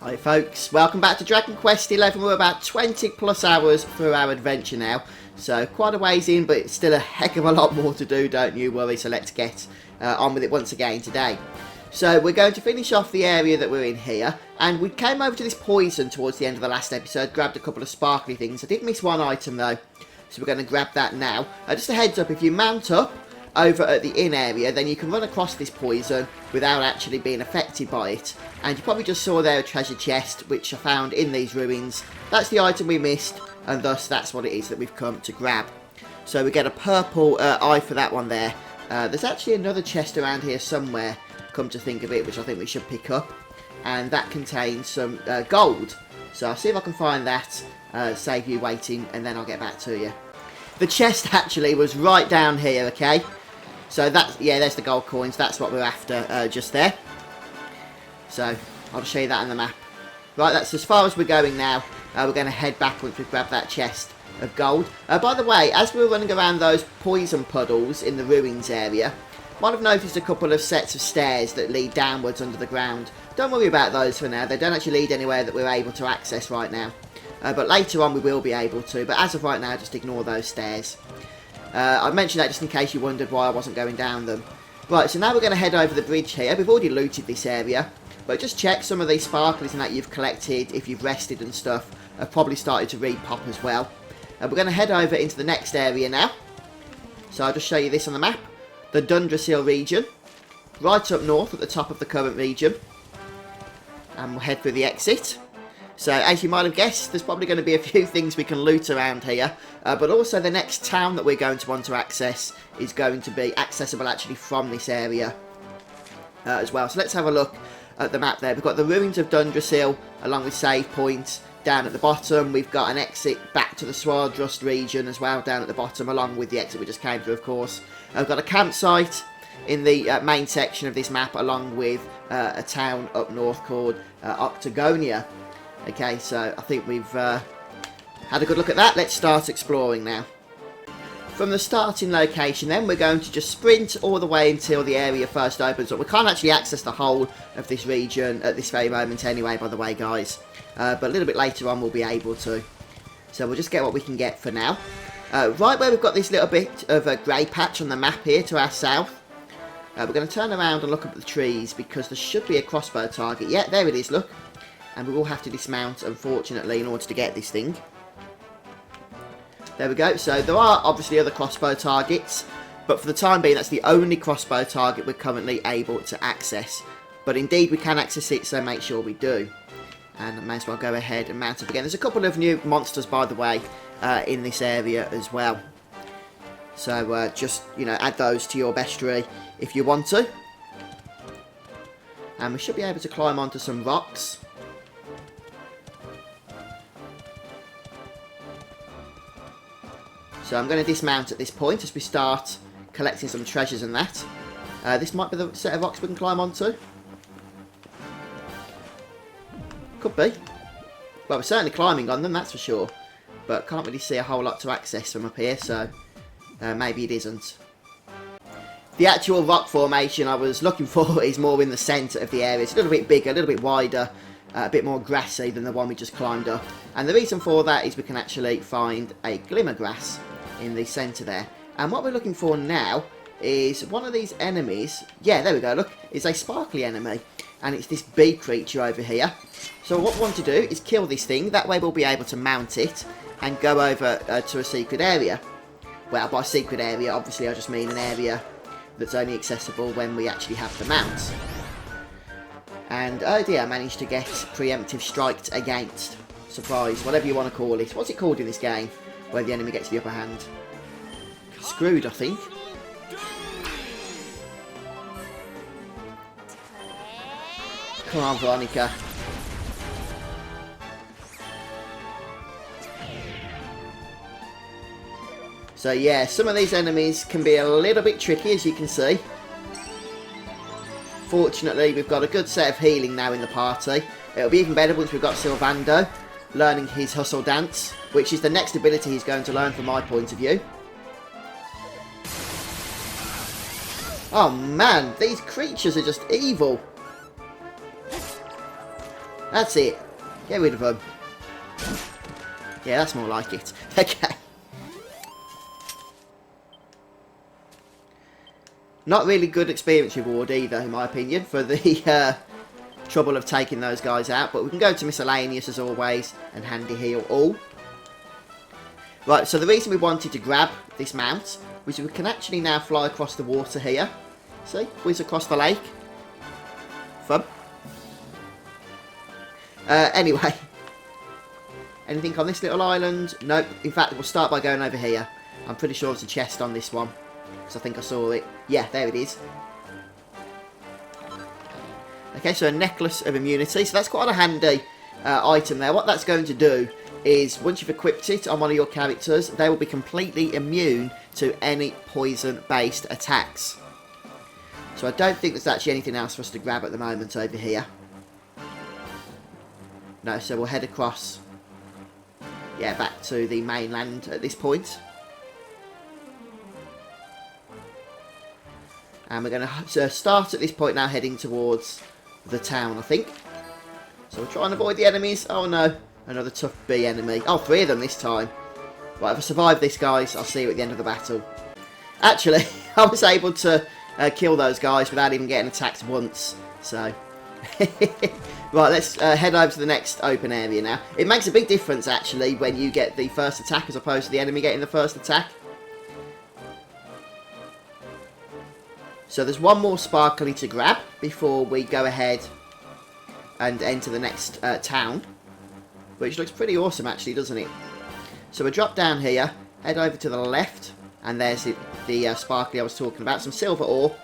Hi folks, welcome back to Dragon Quest XI. We're about 20 plus hours through our adventure now, so quite a ways in, but it's still a heck of a lot more to do, don't you worry. So let's get on with it once again today. So we're going to finish off the area that we're in here, and we came over to this poison towards the end of the last episode, grabbed a couple of sparkly things. I did miss one item though, so we're going to grab that now. Just a heads up, if you mount up over at the inn area, then you can run across this poison without actually being affected by it. And you probably just saw there a treasure chest which I found in these ruins. That's the item we missed, and thus that's what it is that we've come to grab. So we get a purple eye for that one there. There's actually another chest around here somewhere, come to think of it, which I think we should pick up, and that contains some gold. So I'll see if I can find that, save you waiting, and then I'll get back to you. The chest actually was right down here, okay? So that's, yeah, there's the gold coins. That's what we're after, just there. So I'll show you that on the map. Right, that's as far as we're going now. We're going to head back once we've grabbed that chest of gold. By the way, as we were running around those poison puddles in the ruins area, might have noticed a couple of sets of stairs that lead downwards under the ground. Don't worry about those for now. They don't actually lead anywhere that we're able to access right now. But later on we will be able to. But as of right now, just ignore those stairs. I mentioned that just in case you wondered why I wasn't going down them. Right, so now we're going to head over the bridge here. We've already looted this area, but just check some of these sparklies and that you've collected, if you've rested and stuff, have probably started to repop as well. We're going to head over into the next area now. So I'll just show you this on the map. The Tundra region, right up north at the top of the current region. And we'll head through the exit. So, as you might have guessed, there's probably going to be a few things we can loot around here. But also the next town that we're going to want to access is going to be accessible actually from this area as well. So let's have a look at the map there. We've got the ruins of Tundra along with save points down at the bottom. We've got an exit back to the Swardrust region as well down at the bottom, along with the exit we just came through, of course. We've got a campsite in the main section of this map, along with a town up north called Octagonia. Okay, so I think we've had a good look at that. Let's start exploring now. From the starting location then, we're going to just sprint all the way until the area first opens up. We can't actually access the whole of this region at this very moment anyway, by the way, guys. But a little bit later on we'll be able to. So we'll just get what we can get for now. Right where we've got this little bit of a grey patch on the map here to our south. We're going to turn around and look up at the trees because there should be a crossbow target. Yeah, there it is, look. And we will have to dismount, unfortunately, in order to get this thing. There we go. So there are obviously other crossbow targets, but for the time being, that's the only crossbow target we're currently able to access. But indeed, we can access it, so make sure we do. And I may as well go ahead and mount up again. There's a couple of new monsters, by the way, in this area as well. So just, you know, add those to your bestiary if you want to. And we should be able to climb onto some rocks. So I'm going to dismount at this point as we start collecting some treasures and that. This might be the set of rocks we can climb onto. Could be. Well, we're certainly climbing on them, that's for sure. But can't really see a whole lot to access from up here, so maybe it isn't. The actual rock formation I was looking for is more in the centre of the area. It's a little bit bigger, a little bit wider, a bit more grassy than the one we just climbed up. And the reason for that is we can actually find a glimmer grass in the centre there. And what we're looking for now is one of these enemies. Yeah, there we go, look. It's a sparkly enemy. And it's this bee creature over here. So what we want to do is kill this thing. That way we'll be able to mount it and go over to a secret area. Well, by secret area, obviously I just mean an area that's only accessible when we actually have the mount. And oh dear, I managed to get preemptive striked against. Surprise, whatever you want to call it. What's it called in this game? Where the enemy gets the upper hand. Screwed, I think. Come on, Veronica. So yeah, some of these enemies can be a little bit tricky, as you can see. Fortunately, we've got a good set of healing now in the party. It'll be even better once we've got Sylvando learning his hustle dance, which is the next ability he's going to learn from my point of view. Oh man, these creatures are just evil. That's it. Get rid of them. Yeah, that's more like it. Okay. Not really good experience reward either, in my opinion, for the trouble of taking those guys out. But we can go to miscellaneous as always and handy heal all. Right, so the reason we wanted to grab this mount was we can actually now fly across the water here. See? Whiz across the lake. Fun. Anyway. Anything on this little island? Nope. In fact, we'll start by going over here. I'm pretty sure there's a chest on this one. Because I think I saw it. Yeah, there it is. Okay, so a necklace of immunity. So that's quite a handy item there. What that's going to do is, once you've equipped it on one of your characters, they will be completely immune to any poison-based attacks. So I don't think there's actually anything else for us to grab at the moment over here. No, so we'll head across, yeah, back to the mainland at this point. And we're going to start at this point now, heading towards the town, I think. So we'll try and avoid the enemies. Oh no, another tough B enemy. Oh, 3 of them this time. Right, if I survive this, guys, I'll see you at the end of the battle. Actually, I was able to kill those guys without even getting attacked once. So, right, let's head over to the next open area now. It makes a big difference, actually, when you get the first attack as opposed to the enemy getting the first attack. So there's one more sparkly to grab before we go ahead and enter the next town. Which looks pretty awesome, actually, doesn't it? So we drop down here, head over to the left, and there's the sparkly I was talking about, some silver ore.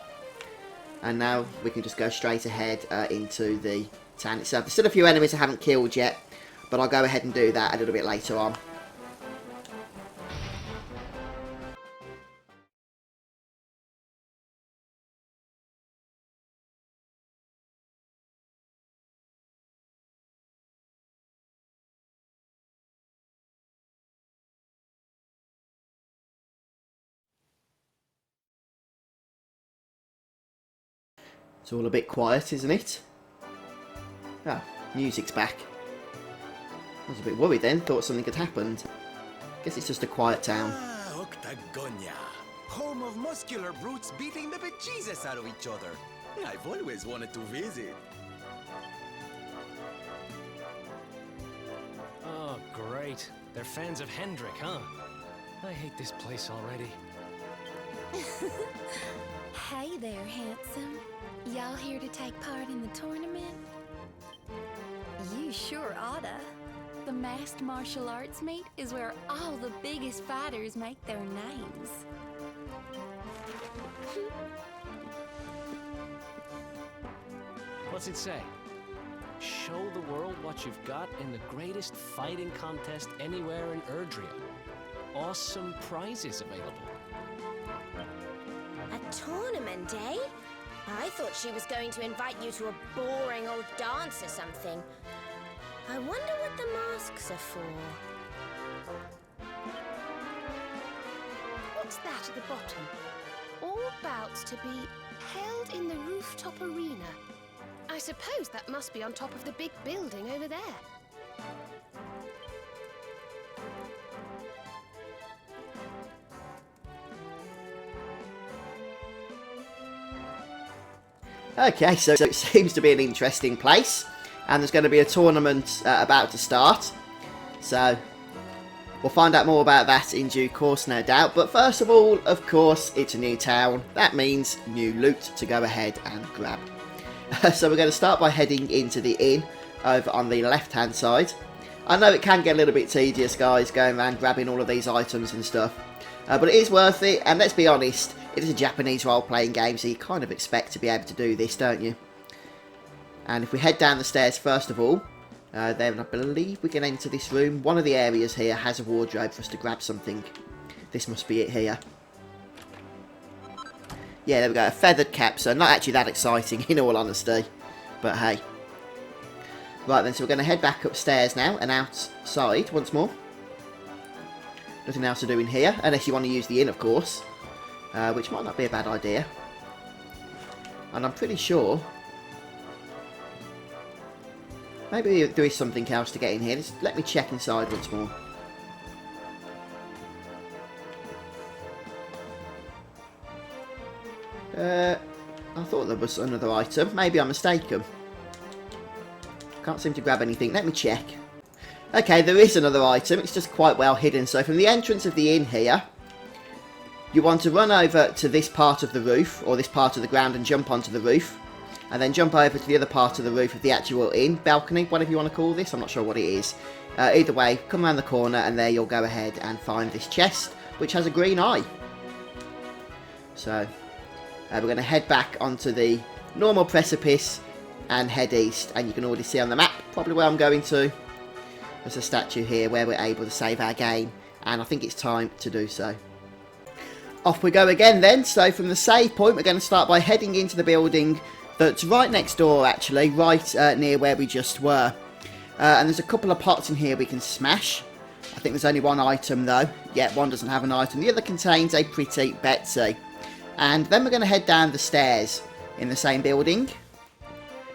And now we can just go straight ahead into the town itself. There's still a few enemies I haven't killed yet, but I'll go ahead and do that a little bit later on. It's all a bit quiet, isn't it? Ah, music's back. I was a bit worried then, thought something had happened. Guess it's just a quiet town. Ah, Octagonia, home of muscular brutes beating the bejesus out of each other. I've always wanted to visit. Oh, great. They're fans of Hendrik, huh? I hate this place already. Hey there, handsome. Y'all here to take part in the tournament? You sure oughta. The masked martial arts meet is where all the biggest fighters make their names. What's it say? Show the world what you've got in the greatest fighting contest anywhere in Erdrea. Awesome prizes available. A tournament, eh? I thought she was going to invite you to a boring old dance or something. I wonder what the masks are for. What's that at the bottom? All bouts to be held in the rooftop arena. I suppose that must be on top of the big building over there. Okay, so it seems to be an interesting place, and there's going to be a tournament about to start, so we'll find out more about that in due course, no doubt. But first of all, of course, it's a new town. That means new loot to go ahead and grab. So we're going to start by heading into the inn over on the left-hand side. I know it can get a little bit tedious, guys, going around grabbing all of these items and stuff, but it is worth it, and let's be honest, it is a Japanese role-playing game, so you kind of expect to be able to do this, don't you? And if we head down the stairs first of all, then I believe we can enter this room. One of the areas here has a wardrobe for us to grab something. This must be it here. Yeah, there we go, a feathered cap, so not actually that exciting in all honesty, but hey. Right then, so we're going to head back upstairs now and outside once more. Nothing else to do in here, unless you want to use the inn, of course. Which might not be a bad idea. And I'm pretty sure Maybe there is something else to get in here. Let me check inside once more. I thought there was another item. Maybe I'm mistaken. Can't seem to grab anything. Let me check. Okay, there is another item. It's just quite well hidden. So from the entrance of the inn here, you want to run over to this part of the roof, or this part of the ground, and jump onto the roof. And then jump over to the other part of the roof of the actual inn, balcony, whatever you want to call this. I'm not sure what it is. Either way, come around the corner and there you'll go ahead and find this chest, which has a green eye. So, we're going to head back onto the normal precipice and head east. And you can already see on the map probably where I'm going to. There's a statue here where we're able to save our game. And I think it's time to do so. Off we go again then. So from the save point, we're going to start by heading into the building that's right next door, actually, right near where we just were. And there's a couple of pots in here we can smash. I think there's only one item, though. Yeah, one doesn't have an item. The other contains a pretty Betsy. And then we're going to head down the stairs in the same building.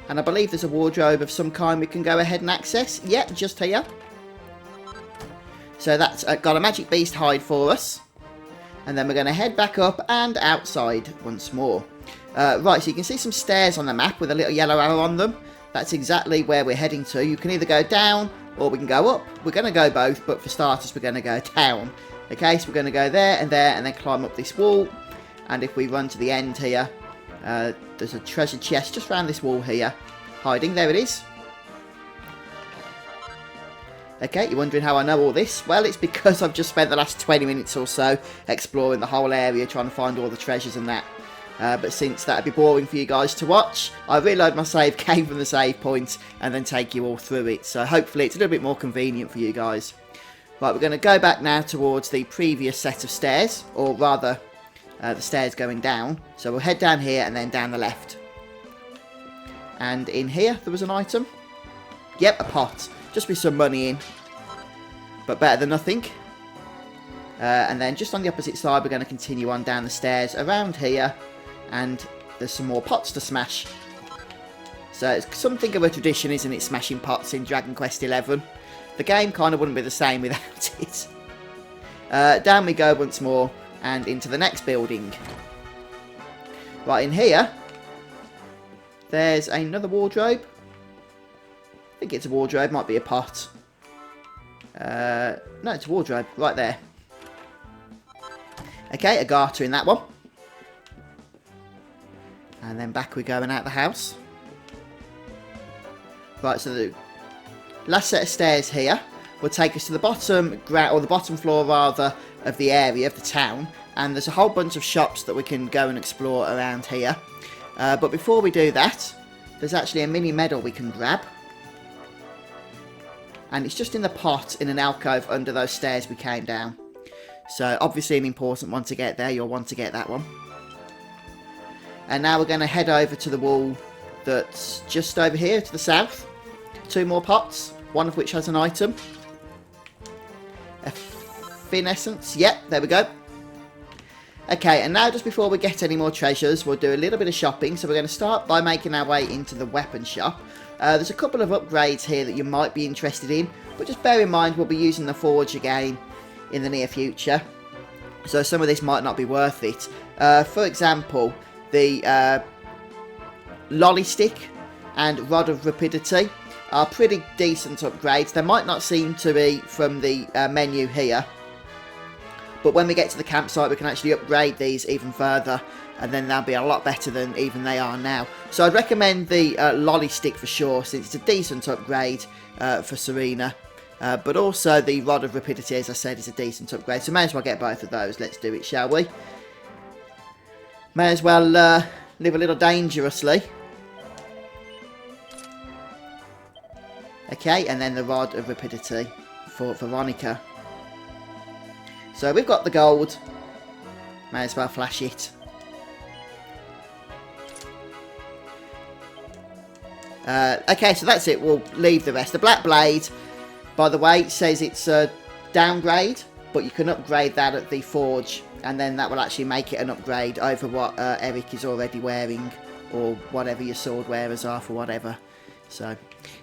And I believe there's a wardrobe of some kind we can go ahead and access. Yeah, just here. So that's got a magic beast hide for us. And then we're going to head back up and outside once more. Right, so you can see some stairs on the map with a little yellow arrow on them. That's exactly where we're heading to. You can either go down or we can go up. We're going to go both, but for starters we're going to go down. Okay, so we're going to go there and then climb up this wall. And if we run to the end here, there's a treasure chest just around this wall here. Hiding, there it is. Okay, you're wondering how I know all this? Well, it's because I've just spent the last 20 minutes or so exploring the whole area, trying to find all the treasures and that. But since that'd be boring for you guys to watch, I reload my save game from the save point and then take you all through it. So hopefully it's a little bit more convenient for you guys. Right, we're going to go back now towards the previous set of stairs, or rather, the stairs going down. So we'll head down here and then down the left. And in here, there was an item. Yep, a pot. Just with some money in. But better than nothing. And then just on the opposite side, we're going to continue on down the stairs around here. And there's some more pots to smash. So it's something of a tradition, isn't it, smashing pots in Dragon Quest XI. The game kind of wouldn't be the same without it. Down we go once more and into the next building. Right, in here, there's another wardrobe. I think it's a wardrobe, might be a pot. No, it's a wardrobe, right there. Okay, a garter in that one. And then back we go and out the house. Right, so the last set of stairs here will take us to the bottom ground, or the bottom floor rather, of the area, of the town. And there's a whole bunch of shops that we can go and explore around here. But before we do that, there's actually a mini medal we can grab. And it's just in the pot in an alcove under those stairs we came down. So obviously an important one to get there. You'll want to get that one. And now we're going to head over to the wall that's just over here to the south. 2 more pots, one of which has an item. A finessence. Yep, there we go. Okay, and now just before we get any more treasures, we'll do a little bit of shopping. So we're going to start by making our way into the weapon shop. There's a couple of upgrades here that you might be interested in. But just bear in mind we'll be using the Forge again in the near future. So some of this might not be worth it. For example, the Lolly Stick and Rod of Rapidity are pretty decent upgrades. They might not seem to be from the menu here. But when we get to the campsite, we can actually upgrade these even further. And then they'll be a lot better than even they are now. So I'd recommend the Lolly Stick for sure, since it's a decent upgrade for Serena. But also the Rod of Rapidity, as I said, is a decent upgrade. So may as well get both of those. Let's do it, shall we? May as well live a little dangerously. Okay, and then the Rod of Rapidity for Veronica. So we've got the gold. May as well flash it. Okay, so that's it. We'll leave the rest. The Black Blade, by the way, says it's a downgrade, but you can upgrade that at the Forge, and then that will actually make it an upgrade over what Eric is already wearing, or whatever your sword wearers are for whatever. So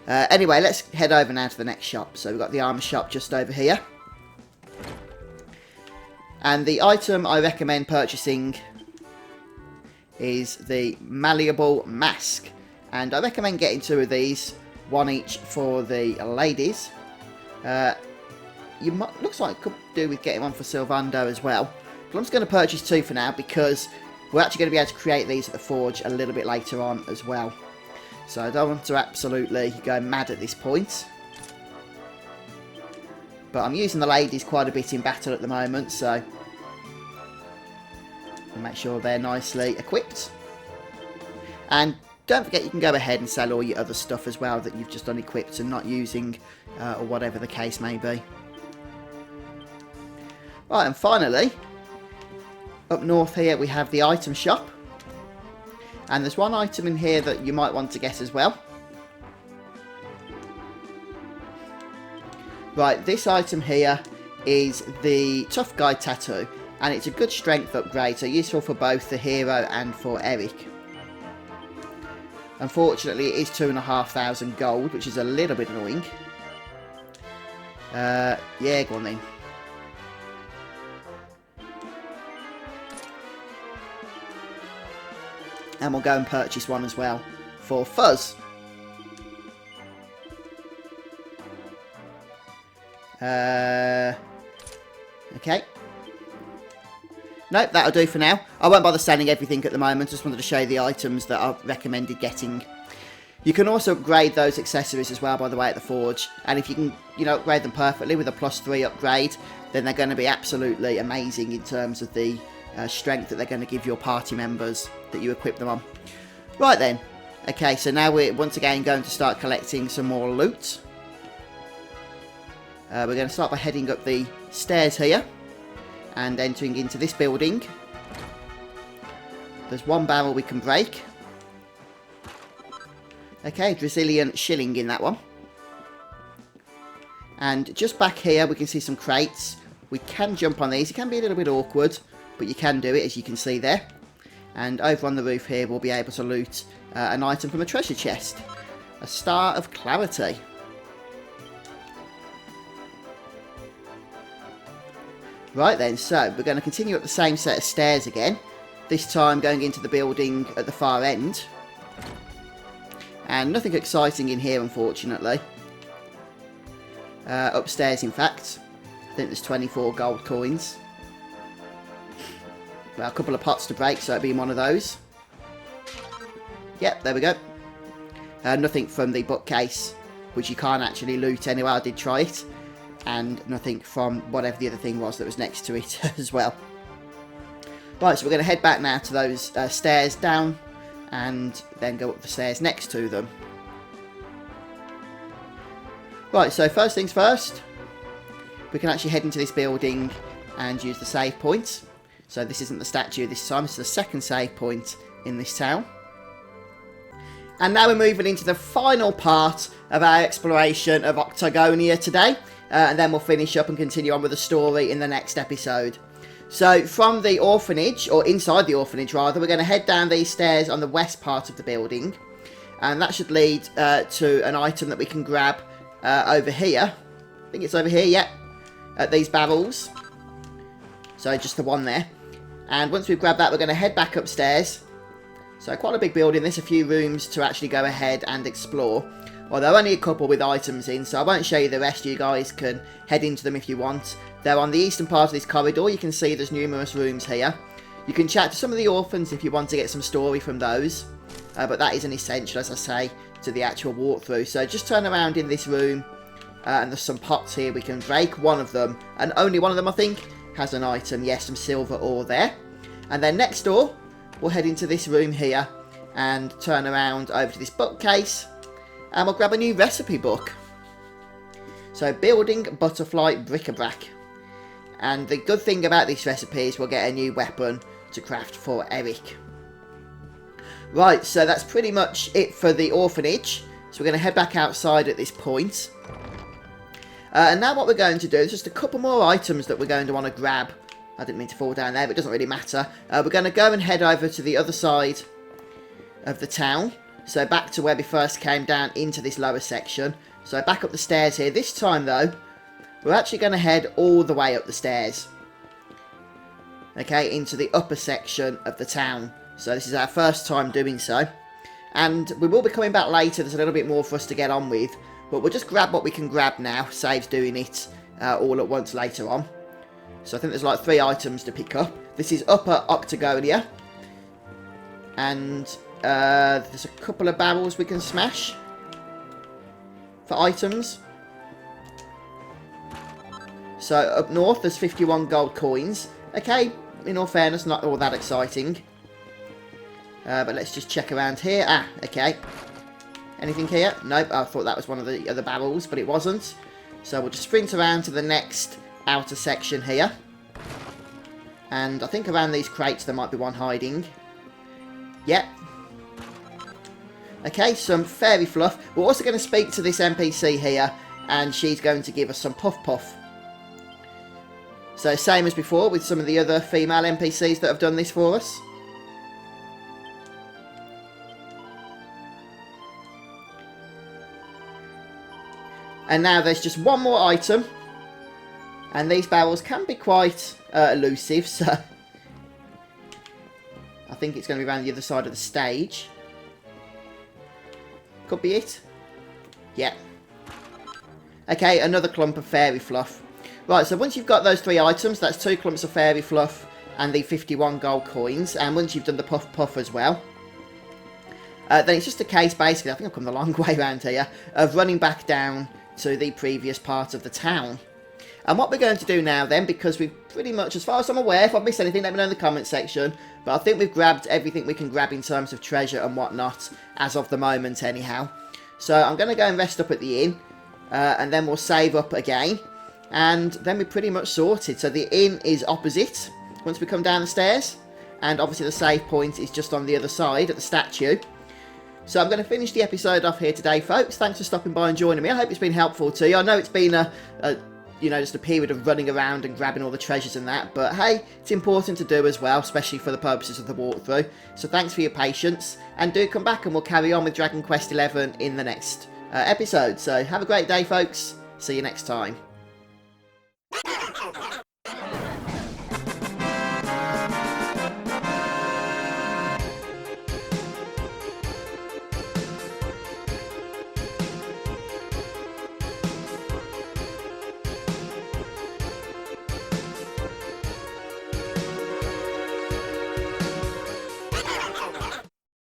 Anyway, let's head over now to the next shop. So we've got the armor shop just over here. And the item I recommend purchasing is the malleable mask. And I recommend getting 2 of these, 1 each for the ladies. Looks like it could do with getting one for Sylvando as well. But I'm just going to purchase 2 for now because we're actually going to be able to create these at the forge a little bit later on as well. So I don't want to absolutely go mad at this point. But I'm using the ladies quite a bit in battle at the moment, so we'll make sure they're nicely equipped. And don't forget you can go ahead and sell all your other stuff as well that you've just unequipped and not using, or whatever the case may be. Right, and finally, up north here we have the item shop. And there's one item in here that you might want to get as well. Right, this item here is the Tough Guy Tattoo. And it's a good strength upgrade, so useful for both the hero and for Eric. Unfortunately, it is 2,500 gold, which is a little bit annoying. Yeah, go on then. And we'll go and purchase one as well for Fuzz. Okay. Nope, that'll do for now. I won't bother selling everything at the moment. Just wanted to show you the items that I've recommended getting. You can also upgrade those accessories as well, by the way, at the forge. And if you can, upgrade them perfectly with a +3 upgrade, then they're going to be absolutely amazing in terms of the strength that they're going to give your party members that you equip them on. Right then. Okay, so now we're once again going to start collecting some more loot. We're going to start by heading up the stairs here and entering into this building. There's one barrel we can break. Okay, Brazilian shilling in that one. And just back here we can see some crates. We can jump on these. It can be a little bit awkward, but you can do it, as you can see there. And over on the roof here we'll be able to loot an item from a treasure chest. A Star of Clarity. Right then, so we're going to continue up the same set of stairs again. This time going into the building at the far end. And nothing exciting in here, unfortunately. Upstairs, in fact. I think there's 24 gold coins. Well, a couple of pots to break, so it'll be one of those. Yep, there we go. Nothing from the bookcase, which you can't actually loot anyway. I did try it. And nothing from whatever the other thing was that was next to it as well. Right, so we're going to head back now to those stairs down and then go up the stairs next to them. Right, so first things first, we can actually head into this building and use the save point. So this isn't the statue this time, this is the second save point in this town. And now we're moving into the final part of our exploration of Octagonia today. And then we'll finish up and continue on with the story in the next episode. So from the orphanage, or inside the orphanage rather, we're going to head down these stairs on the west part of the building. And that should lead to an item that we can grab over here. I think it's over here, yeah. At these barrels. So just the one there. And once we've grabbed that, we're going to head back upstairs. So quite a big building. There's a few rooms to actually go ahead and explore. Although only a couple with items in, so I won't show you the rest. You guys can head into them if you want. They're on the eastern part of this corridor. You can see there's numerous rooms here. You can chat to some of the orphans if you want to get some story from those. But that isn't essential, as I say, to the actual walkthrough. So just turn around in this room. And there's some pots here. We can break one of them. And only one of them, I think, has an item. Yes, some silver ore there. And then next door, we'll head into this room here. And turn around over to this bookcase. And we'll grab a new recipe book. So, building butterfly bric-a-brac. And the good thing about this recipe is we'll get a new weapon to craft for Eric. Right, so that's pretty much it for the orphanage. So we're going to head back outside at this point. And now what we're going to do is just a couple more items that we're going to want to grab. I didn't mean to fall down there, but it doesn't really matter. We're going to go and head over to the other side of the town. So back to where we first came down into this lower section. So back up the stairs here. This time though, we're actually going to head all the way up the stairs. Okay, into the upper section of the town. So this is our first time doing so. And we will be coming back later, there's a little bit more for us to get on with. But we'll just grab what we can grab now, saves doing it all at once later on. So I think there's like 3 items to pick up. This is Upper Octagonia. And there's a couple of barrels we can smash for items. So up north there's 51 gold coins. Okay, in all fairness, not all that exciting. But let's just check around here. Ah, okay. Anything here? Nope, I thought that was one of the other barrels, but it wasn't. So we'll just sprint around to the next outer section here. And I think around these crates there might be one hiding. Yep. Okay, some fairy fluff. We're also going to speak to this NPC here, and she's going to give us some puff puff. So same as before with some of the other female NPCs that have done this for us. And now there's just one more item. And these barrels can be quite elusive, so I think it's going to be around the other side of the stage. Could be it. Yeah. Okay, another clump of fairy fluff. Right, so once you've got those 3 items, that's 2 clumps of fairy fluff and the 51 gold coins. And once you've done the puff puff as well, then it's just a case, basically, I think I've come the long way around here, of running back down to the previous part of the town. And what we're going to do now then, because we've pretty much, as far as I'm aware, if I've missed anything, let me know in the comment section, but I think we've grabbed everything we can grab in terms of treasure and whatnot, as of the moment anyhow. So I'm going to go and rest up at the inn, and then we'll save up again, and then we're pretty much sorted. So the inn is opposite, once we come down the stairs, and obviously the save point is just on the other side at the statue. So I'm going to finish the episode off here today, folks. Thanks for stopping by and joining me. I hope it's been helpful to you. I know it's been just a period of running around and grabbing all the treasures and that, but hey, it's important to do as well, especially for the purposes of the walkthrough. So thanks for your patience, and do come back and we'll carry on with Dragon Quest XI in the next episode. So have a great day, folks. See you next time.